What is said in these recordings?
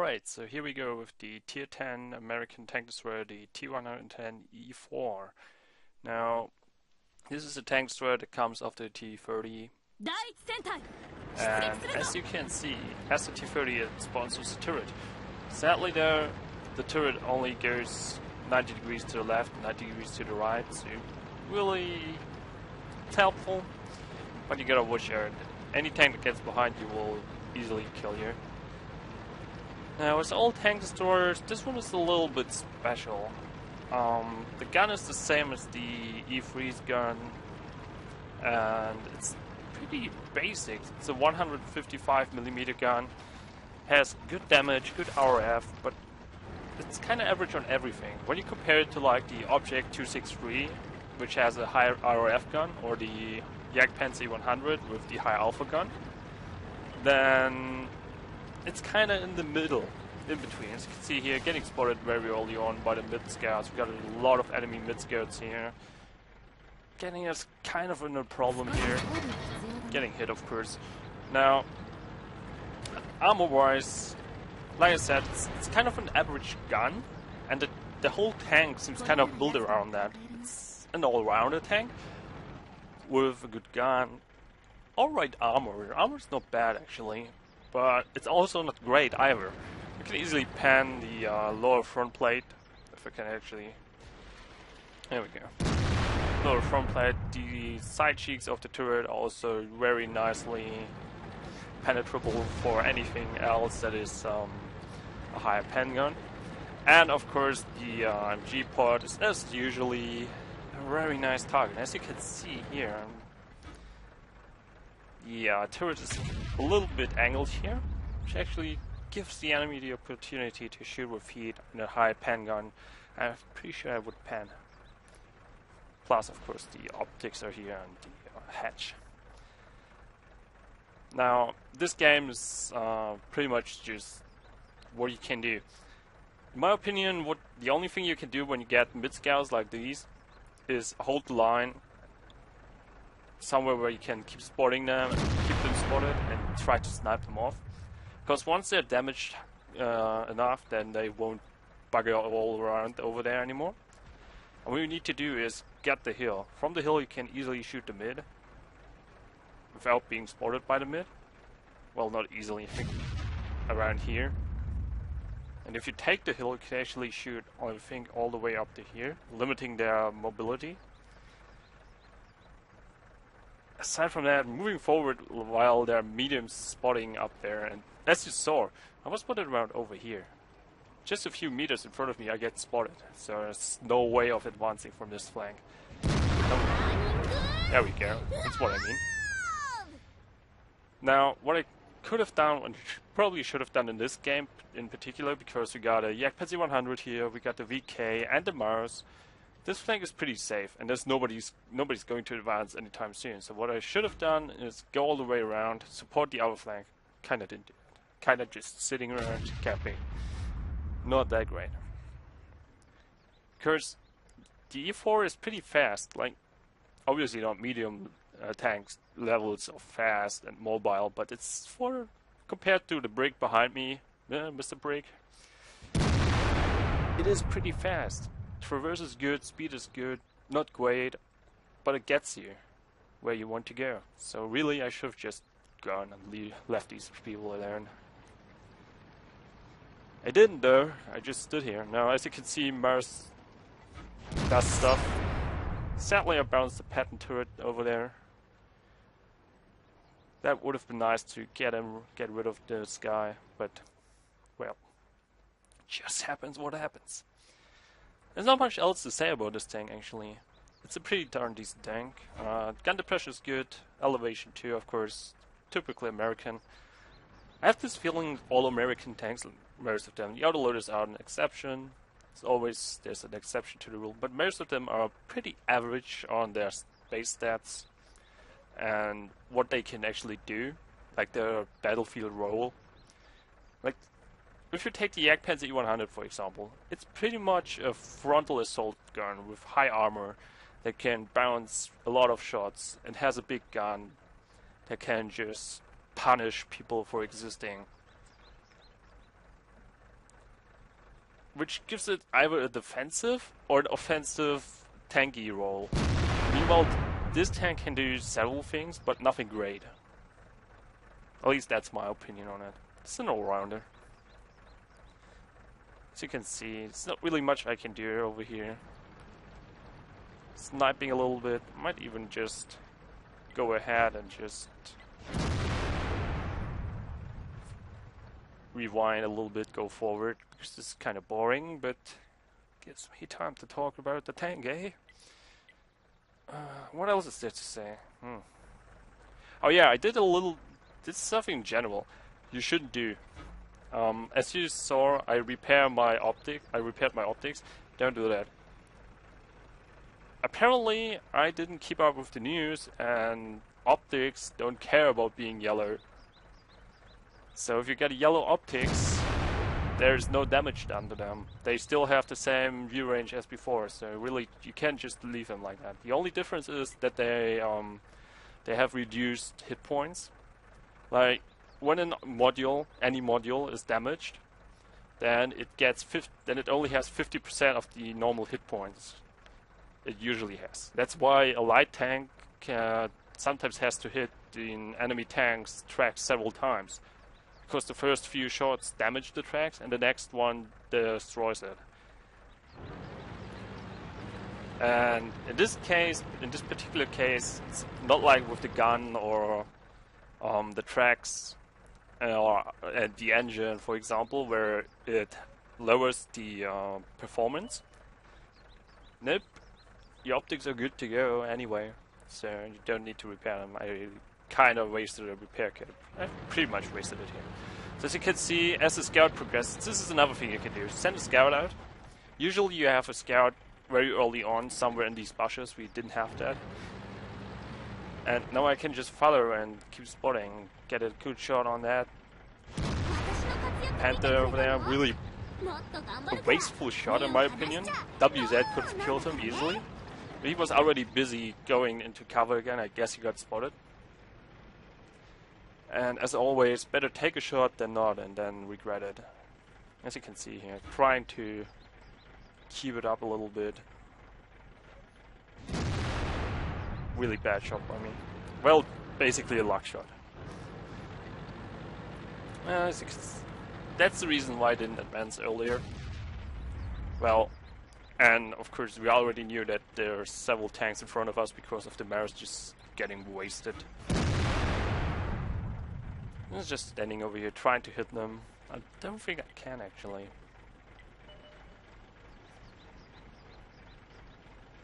Alright, so here we go with the Tier 10 American tank destroyer, the T110E4. Now, this is a tank destroyer that comes after the T30, and as you can see, it has the T30, it sponsors the turret. Sadly though, the turret only goes 90 degrees to the left, 90 degrees to the right, so really it's helpful, but you gotta watch out. Any tank that gets behind you will easily kill you. Now, as all tank destroyers, this one is a little bit special. The gun is the same as the E3's gun, and it's pretty basic. It's a 155mm gun, has good damage, good RF, but it's kind of average on everything. When you compare it to like the Object 263, which has a higher RF gun, or the Jagdpanzer 100 with the high alpha gun, then it's kind of in the middle, in between. As you can see here, getting spotted very early on by the mid-scouts. We got a lot of enemy mid-scouts here. Getting us kind of in a problem here. Getting hit, of course. Now, armor-wise, like I said, it's kind of an average gun, and the whole tank seems kind of built around that. It's an all-rounder tank with a good gun. Alright armor. Armor's not bad, actually. But it's also not great either. You can easily pan the lower front plate, if I can actually... There we go. Lower front plate, the side cheeks of the turret are also very nicely penetrable for anything else that is a higher pen gun. And of course the MG pod is as usually a very nice target. As you can see here, the turret is a little bit angled here, which actually gives the enemy the opportunity to shoot with heat in a high pan gun. I'm pretty sure I would pan. Plus, of course, the optics are here and the hatch. Now, this game is pretty much just what you can do. In my opinion, the only thing you can do when you get mid-scouts like these is hold the line somewhere where you can keep spotting them and keep them spotted and try to snipe them off. Because once they're damaged enough, then they won't bugger all around over there anymore. And what you need to do is get the hill. From the hill you can easily shoot the mid without being spotted by the mid. Well, not easily, I think around here. And if you take the hill, you can actually shoot, I think, all the way up to here, limiting their mobility. Aside from that, moving forward while there are mediums spotting up there, and as you saw, I was spotted around over here. Just a few meters in front of me I get spotted, so there's no way of advancing from this flank. There we go, that's what I mean. Now, what I could have done, and probably should have done in this game in particular, because we got a Jagdpanzer 100 here, we got the VK and the Mars. This flank is pretty safe, and there's nobody's going to advance anytime soon. So what I should have done is go all the way around, support the other flank. Kinda didn't do it. Kinda just sitting around camping. Not that great. Because the E4 is pretty fast. Like, obviously not medium tanks levels of fast and mobile, but it's compared to the brick behind me, Mr. Brick, it is pretty fast. Traverse is good, speed is good, not great, but it gets you where you want to go. So really I should have just gone and left these people alone. I didn't though, I just stood here. Now as you can see, Mars does stuff. Sadly I bounced the pattern turret over there. That would have been nice to get rid of this guy, but well, just happens what happens. There's not much else to say about this tank, actually. It's a pretty darn decent tank. Gun depression is good, elevation too, of course, typically American. I have this feeling all American tanks, most of them, the autoloaders are an exception. There's an exception to the rule, but most of them are pretty average on their base stats and what they can actually do, like their battlefield role. Like, if you take the Jagdpanzer E100 for example, it's pretty much a frontal assault gun with high armor that can bounce a lot of shots and has a big gun that can just punish people for existing. which gives it either a defensive or an offensive tanky role. Meanwhile, this tank can do several things, but nothing great. At least that's my opinion on it. It's an all-rounder. As you can see, it's not really much I can do over here. Sniping a little bit, might even just go ahead and just rewind a little bit, go forward, because this is kind of boring, but gives me time to talk about the tank, eh? What else is there to say? Oh yeah, I did something in general you shouldn't do. As you saw, I repaired my optics. Don't do that. Apparently, I didn't keep up with the news, and optics don't care about being yellow. So if you get yellow optics, there's no damage done to them. They still have the same view range as before, so really you can't just leave them like that. The only difference is that they have reduced hit points. Like when any module is damaged, then it only has 50% of the normal hit points it usually has. That's why a light tank sometimes has to hit the enemy tank's tracks several times, because the first few shots damage the tracks and the next one destroys it. And in this particular case, it's not like with the gun or the tracks or the engine, for example, where it lowers the performance. Nope, the optics are good to go anyway, so you don't need to repair them. I kind of wasted a repair kit. I pretty much wasted it here. So as you can see, as the scout progresses, this is another thing you can do. Send a scout out. Usually you have a scout very early on, somewhere in these bushes. We didn't have that. And now I can just follow and keep spotting. Get a good shot on that. Panther over there, really a wasteful shot in my opinion. WZ could have killed him easily. But he was already busy going into cover again. I guess he got spotted. And as always, better take a shot than not and then regret it. As you can see here, trying to keep it up a little bit. Really bad shot by me. Well, basically a luck shot. That's the reason why I didn't advance earlier. Well, and of course we already knew that there are several tanks in front of us because of the Maris just getting wasted. I was just standing over here trying to hit them. I don't think I can actually.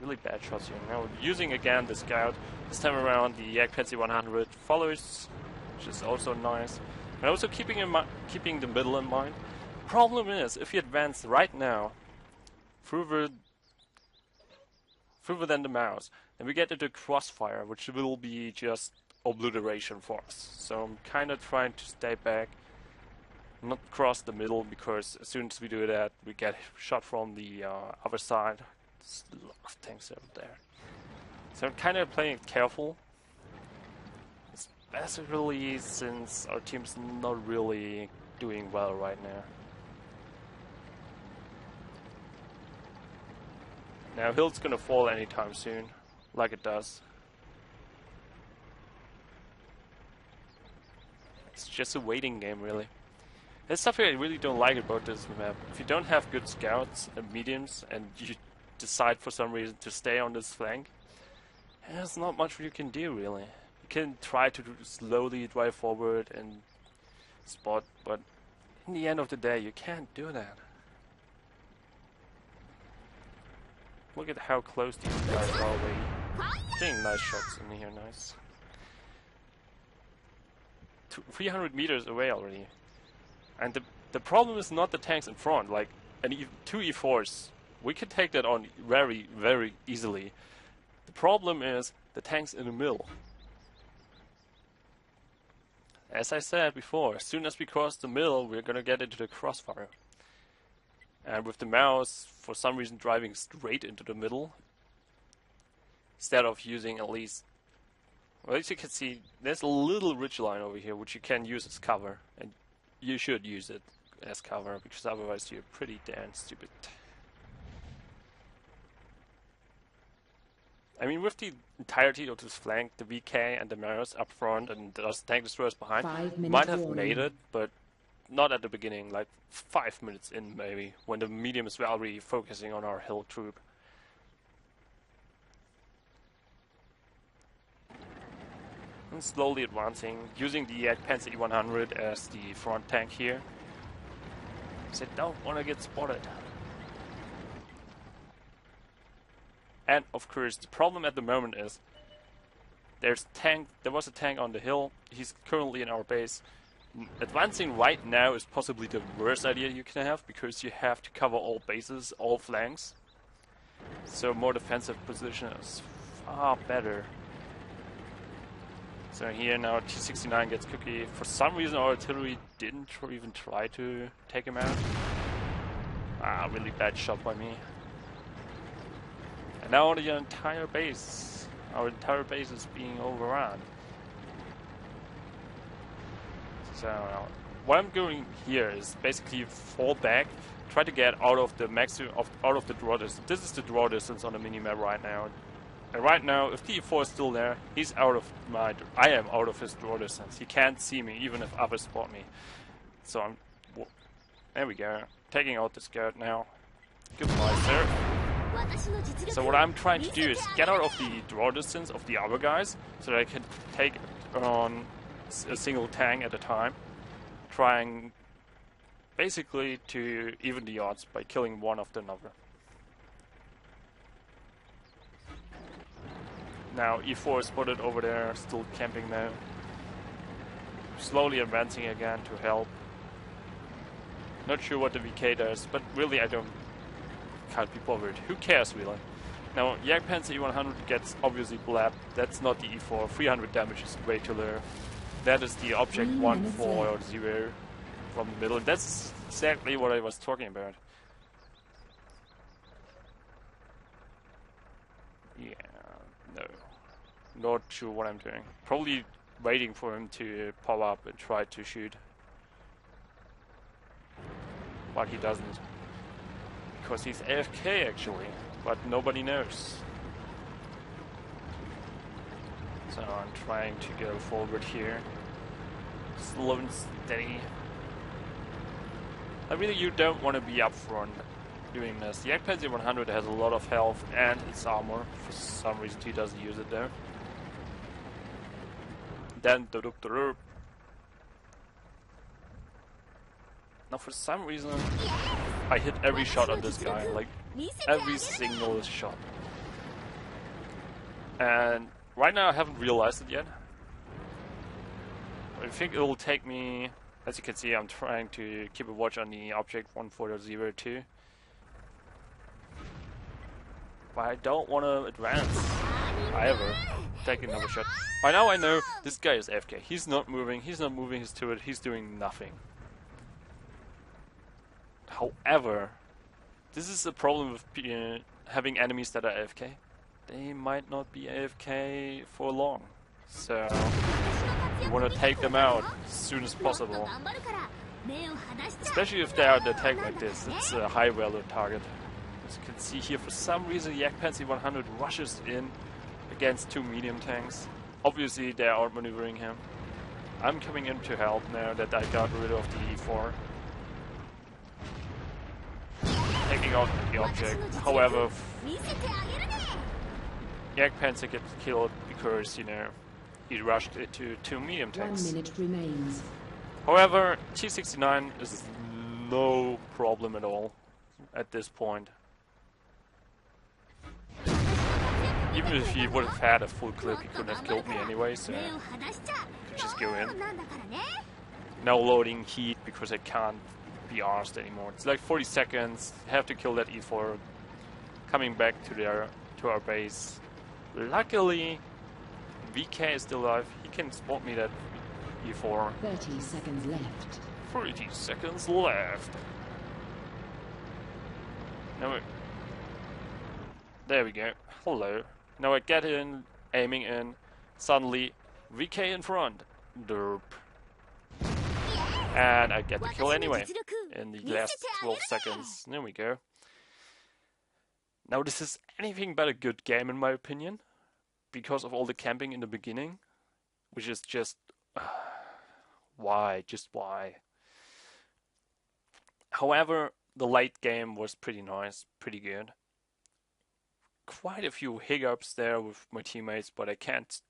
Really bad shots here. Now using again the scout. This time around the T110E4 follows, which is also nice. And also keeping the middle in mind. Problem is, if you advance right now, further than the mouse, then we get into crossfire, which will be just obliteration for us. So I'm kind of trying to stay back, not cross the middle, because as soon as we do that, we get shot from the other side. There's a lot of tanks over there. So I'm kind of playing it careful. Especially since our team's not really doing well right now. Now Hill's gonna fall anytime soon, like it does. It's just a waiting game, really. That's something I really don't like about this map. If you don't have good scouts and mediums, and you decide for some reason to stay on this flank, there's not much you can do, really. You can try to slowly drive forward and spot, but in the end of the day, you can't do that. Look at how close these guys are already. Getting nice shots in here, nice. 300 meters away already. And the problem is not the tanks in front, like two E4s. We could take that on very, very easily. The problem is the tanks in the middle. As I said before, as soon as we cross the middle, we're gonna get into the crossfire. And with the mouse, for some reason, driving straight into the middle, instead of using at least, well, as you can see, there's a little ridge line over here, which you can use as cover, and you should use it. as cover, because otherwise you're pretty damn stupid. I mean, with the entirety of this flank, the VK and the Maros up front and those tank destroyers behind, might have made it, but not at the beginning, like 5 minutes in maybe, when the mediums were already focusing on our hill troop. And slowly advancing, using the Panzer E100 as the front tank here. So don't want to get spotted. And of course, the problem at the moment is there was a tank on the hill. He's currently in our base. Advancing right now is possibly the worst idea you can have, because you have to cover all bases, all flanks. So more defensive position is far better. So here now T69 gets cookie. For some reason our artillery didn't even try to take him out. Really bad shot by me. And now our entire base is being overrun. So what I'm doing here is basically fall back, try to get out of the out of the draw distance. This is the draw distance on the minimap right now. And right now, if T4 is still there, he's out of I am out of his draw distance. He can't see me, even if others spot me. So there we go. Taking out the scout now. Goodbye, sir. So what I'm trying to do is get out of the draw distance of the other guys, so that I can take on a single tank at a time, trying basically to even the odds by killing one after another. Now E4 is spotted over there, still camping now. Slowly advancing again to help. Not sure what the VK does, but really can't be bothered. Who cares really? Now Panzer E100 gets obviously blapped. That's not the E4. 300 damage is way too low. That is the object 140 from the middle. That's exactly what I was talking about. Yeah, no. Not sure what I'm doing. Probably waiting for him to pop up and try to shoot. But he doesn't. Because he's AFK actually, but nobody knows. So I'm trying to go forward here. Slow and steady. I really, you don't want to be up front doing this. The Panzer 100 has a lot of health and its armor. For some reason he doesn't use it there. Then now for some reason I hit every shot on this guy, like every single shot. And right now I haven't realized it yet. I think it will take me, as you can see, I'm trying to keep a watch on the object 140 but I don't want to advance either. Take another shot. By now I know this guy is AFK. He's not moving his turret, he's doing nothing. However, this is a problem with having enemies that are AFK. They might not be AFK for long. So you want to take them out as soon as possible. Especially if they are the tank like this. It's a high value target. As you can see here, for some reason the Panzer 100 rushes in against two medium tanks. Obviously they are outmaneuvering him. I'm coming in to help now that I got rid of the E4. Taking out the object. However, Panzer gets killed because, you know, he rushed into two medium tanks. 1 minute remains. However, T69 is no problem at all at this point. Even if he would have had a full clip, he couldn't have killed me anyway, so I could just go in. No loading heat because I can't be arsed anymore. It's like 40 seconds, have to kill that E4, coming back to our base. Luckily, VK is still alive, he can spot me that E4. 30 seconds left. 30 seconds left. Now there we go. Hello. Now I get in, aiming in, suddenly VK in front. Derp. And I get the kill anyway. in the last 12 seconds. There we go. Now this is anything but a good game in my opinion, because of all the camping in the beginning, which is just why? Just why? However, the late game was pretty nice, pretty good. Quite a few hiccups there with my teammates, but I can't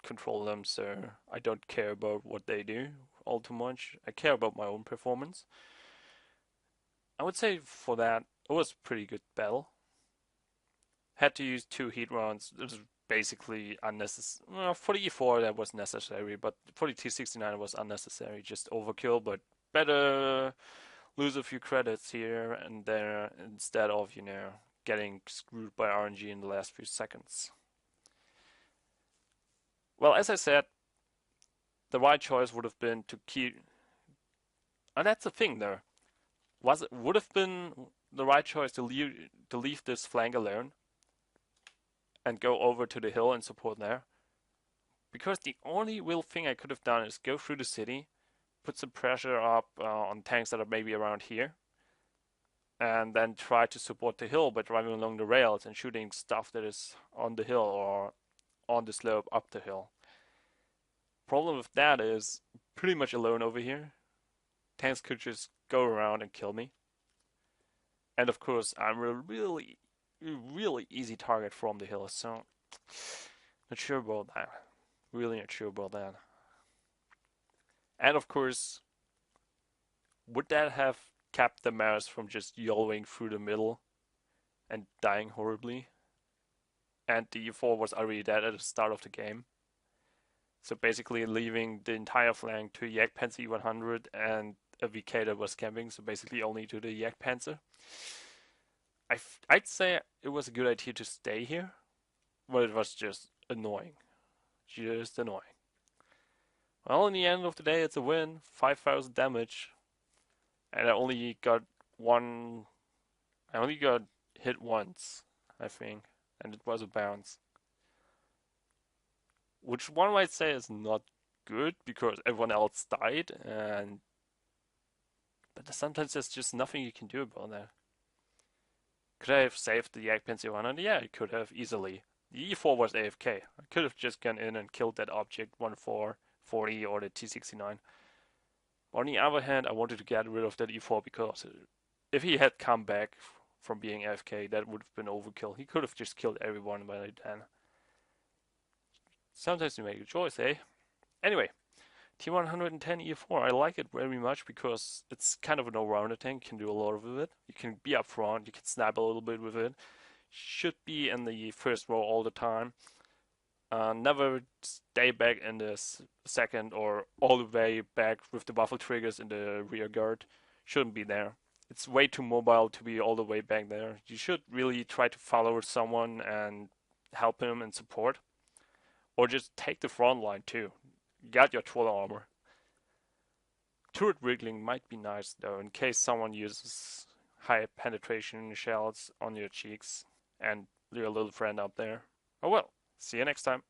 control them, so I don't care about what they do all too much. I care about my own performance. I would say for that, it was a pretty good battle. Had to use 2 heat rounds. It was basically unnecessary. Well, for the E4 that was necessary, but for the T69 it was unnecessary. Just overkill, but better lose a few credits here and there instead of, you know, getting screwed by RNG in the last few seconds. Well, as I said, the right choice would have been to keep... And that's the thing there. Would have been the right choice to leave this flank alone and go over to the hill and support there? Because the only real thing I could have done is go through the city, put some pressure up on tanks that are maybe around here, and then try to support the hill by driving along the rails and shooting stuff that is on the hill or on the slope up the hill. Problem with that is pretty much alone over here. Tanks could just go around and kill me. And of course, I'm a really easy target from the hill, so not sure about that. Really not sure about that. And of course, would that have kept the mouse from just YOLOing through the middle and dying horribly? And the E4 was already dead at the start of the game. So basically leaving the entire flank to Jagdpanzer E100 and a VK that was camping, so basically only to the Jagdpanzer. I'd say it was a good idea to stay here, but it was just annoying. Just annoying. Well, in the end of the day, it's a win. 5,000 damage. And I only got hit once, I think. And it was a bounce. Which one might say is not good, because everyone else died, but sometimes there's just nothing you can do about that. Could I have saved the Jagdpanzer 100? Yeah, I could have, easily. The E4 was AFK. I could have just gone in and killed that object, 1440 or the T69. On the other hand, I wanted to get rid of that E4 because if he had come back from being AFK, that would have been overkill. He could have just killed everyone by then. Sometimes you make a choice, eh? Anyway, T110E4, I like it very much because it's kind of an all-rounder tank. You can do a lot with it. You can be up front, you can snap a little bit with it. Should be in the first row all the time. Never stay back in the second or all the way back with the waffle triggers in the rear guard. Shouldn't be there. It's way too mobile to be all the way back there. You should really try to follow someone and help him and support. Or just take the front line too. Got your troll armor. Turret wriggling might be nice though, in case someone uses high penetration shells on your cheeks and your little friend up there. Oh well, see you next time.